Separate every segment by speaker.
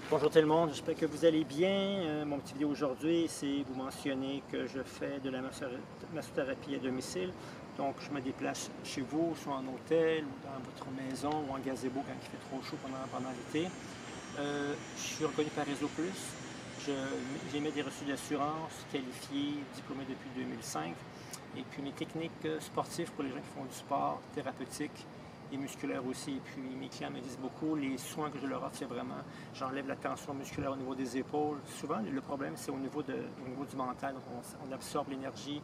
Speaker 1: Bonjour tout le monde, j'espère que vous allez bien. Mon petit vidéo aujourd'hui, c'est vous mentionner que je fais de la massothérapie à domicile. Donc, je me déplace chez vous, soit en hôtel, ou dans votre maison, ou en gazebo quand il fait trop chaud pendant l'été. Je suis reconnu par Réseau Plus. J'émets des reçus d'assurance, qualifiés, diplômé depuis 2005. Et puis mes techniques sportives pour les gens qui font du sport thérapeutique et musculaire aussi. Et puis mes clients me disent beaucoup, les soins que je leur offre, c'est vraiment, j'enlève la tension musculaire au niveau des épaules. Souvent, le problème, c'est au niveau du mental. Donc, on absorbe l'énergie.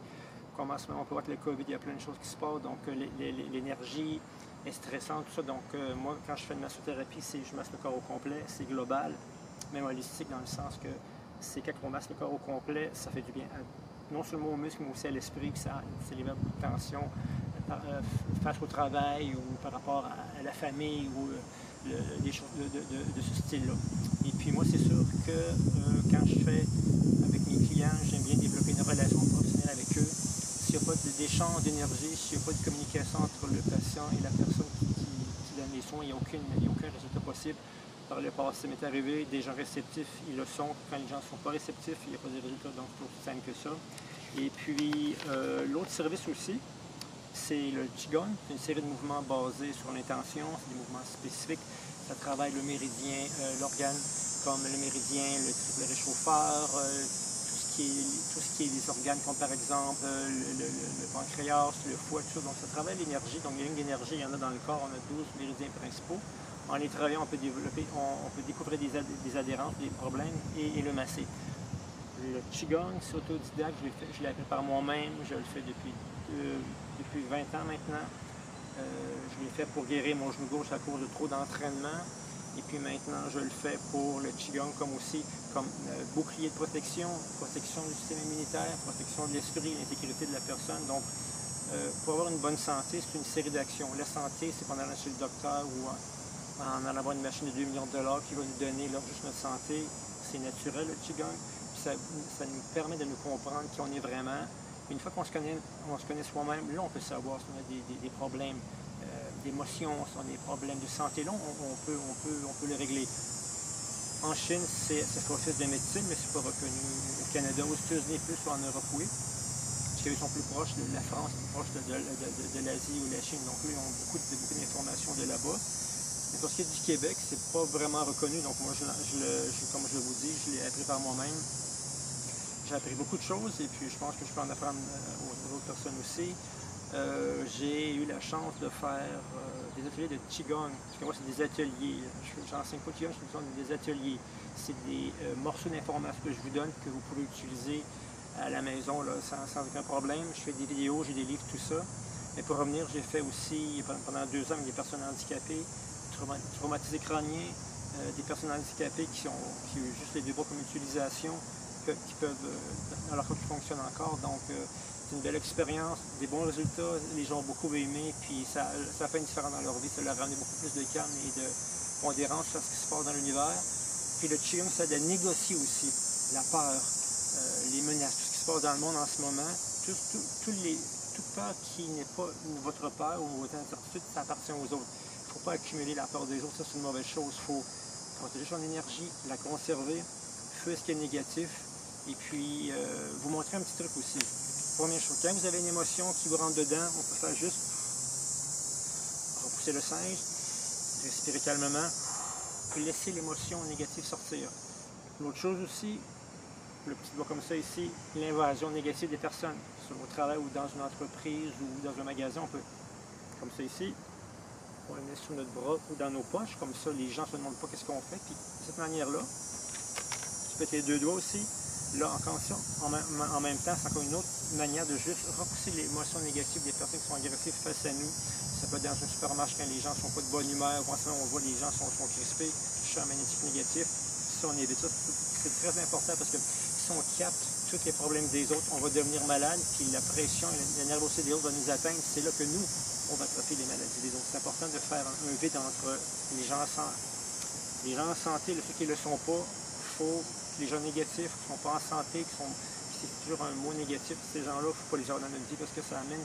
Speaker 1: Comme en ce moment, on peut voir que le COVID, il y a plein de choses qui se passent. Donc, l'énergie est stressante, tout ça. Donc, moi, quand je fais une massothérapie, je masse le corps au complet. C'est global, même holistique, dans le sens que c'est quand on masse le corps au complet, ça fait du bien non seulement aux muscles, mais aussi à l'esprit, puis ça libère beaucoup de tension face au travail ou par rapport à la famille ou des choses de ce style-là. Et puis moi, c'est sûr que quand je fais avec mes clients, j'aime bien développer une relation professionnelle avec eux. S'il n'y a pas d'échange d'énergie, s'il n'y a pas de communication entre le patient et la personne qui donne les soins, il n'y a aucun résultat possible. Par le passé, ça m'est arrivé, des gens réceptifs, ils le sont. Quand les gens ne sont pas réceptifs, il n'y a pas de résultat, donc c'est aussi simple que ça. Et puis, l'autre service aussi, c'est le Qigong. C'est une série de mouvements basés sur l'intention, c'est des mouvements spécifiques. Ça travaille le méridien, l'organe comme le méridien, le triple réchauffeur, tout ce qui est les organes comme par exemple le pancréas, le foie, tout ça. Donc ça travaille l'énergie. Donc les lignes d'énergie, il y en a dans le corps, on a 12 méridiens principaux. En les travaillant, on peut découvrir des adhérences, des problèmes et le masser. Le Qigong, c'est autodidacte, je l'ai appris par moi-même, je le fais depuis 20 ans maintenant. Je l'ai fait pour guérir mon genou gauche à cause de trop d'entraînement. Et puis maintenant, je le fais pour le Qigong comme bouclier de protection du système immunitaire, protection de l'esprit, l'intégrité de la personne. Donc, pour avoir une bonne santé, c'est une série d'actions. La santé, c'est pas en allant chez le docteur ou en allant avoir une machine de 2 millions de dollars qui va nous donner juste notre santé. C'est naturel, le Qigong. Ça nous permet de nous comprendre qui on est vraiment. Une fois qu'on se connaît soi-même, là, on peut savoir si on a des problèmes d'émotion, si on a des problèmes de santé. Là, on peut les régler. En Chine, ça fait office de médecine, mais c'est pas reconnu au Canada, aux États-Unis plus, ou en Europe, oui. Parce qu'ils sont plus proches de la France, plus proches de l'Asie ou de la Chine. Donc, là, ils ont beaucoup d'informations de là-bas. Mais pour ce qui est du Québec, c'est pas vraiment reconnu. Donc, moi, comme je vous dis, je l'ai appris par moi-même. J'ai appris beaucoup de choses et puis je pense que je peux en apprendre aux autres personnes aussi. J'ai eu la chance de faire des ateliers de Qigong. Parce que moi, c'est des ateliers. J'enseigne pas Qigong, je fais des ateliers. C'est des morceaux d'informations que je vous donne que vous pouvez utiliser à la maison là, sans aucun problème. Je fais des vidéos, j'ai des livres, tout ça. Et pour revenir, j'ai fait aussi pendant 2 ans avec des personnes handicapées, traumatisées crâniens, des personnes handicapées qui ont juste les deux bras comme utilisation, qui peuvent, dans leur corps qui fonctionnent encore. Donc, c'est une belle expérience, des bons résultats, les gens ont beaucoup aimé, puis ça fait une différence dans leur vie, ça leur a ramené beaucoup plus de calme et de pondérance sur ce qui se passe dans l'univers. Puis le Qigong, ça aide à négocier aussi la peur, les menaces, tout ce qui se passe dans le monde en ce moment, toute peur qui n'est pas votre peur ou votre incertitude, ça appartient aux autres. Il ne faut pas accumuler la peur des autres, ça c'est une mauvaise chose. Il faut protéger son énergie, la conserver, fuir ce qui est négatif. Et puis, vous montrer un petit truc aussi. Première chose, quand vous avez une émotion qui vous rentre dedans, on peut faire juste repousser le singe, respirer calmement, puis laisser l'émotion négative sortir. L'autre chose aussi, le petit doigt comme ça ici, l'invasion négative des personnes. Sur au travail ou dans une entreprise ou dans un magasin, on peut, comme ça ici, on le met sous notre bras ou dans nos poches, comme ça les gens ne se demandent pas qu'est-ce qu'on fait. Puis de cette manière-là, tu peux tes 2 doigts aussi. Là, encore ça, en même temps, c'est encore une autre manière de juste repousser l'émotion négative des personnes qui sont agressives face à nous. Ça peut être dans un supermarché quand les gens ne sont pas de bonne humeur, ou en ce moment, on voit les gens sont crispés, champ magnétique négatif. Si on évite ça, c'est très important parce que si on capte tous les problèmes des autres, on va devenir malade, puis la pression et la nervosité des autres va nous atteindre. C'est là que nous, on va attraper les maladies des autres. C'est important de faire un vide entre les gens en santé, ceux qui ne le sont pas. Les gens négatifs qui ne sont pas en santé, c'est toujours un mot négatif, ces gens-là, il ne faut pas les avoir dans notre vie parce que ça amène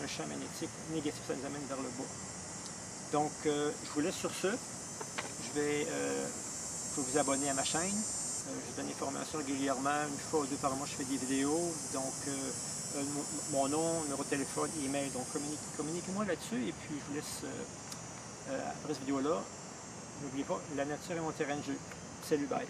Speaker 1: un champ magnétique négatif, ça nous amène vers le bas. Donc, je vous laisse sur ce. Je vais pouvez vous abonner à ma chaîne. Je donne des formations régulièrement, une fois ou deux par mois, je fais des vidéos. Donc, mon nom, numéro de téléphone, email. Donc, communiquez-moi là-dessus. Et puis, je vous laisse, après cette vidéo-là, n'oubliez pas, la nature est mon terrain de jeu. Salut, bye.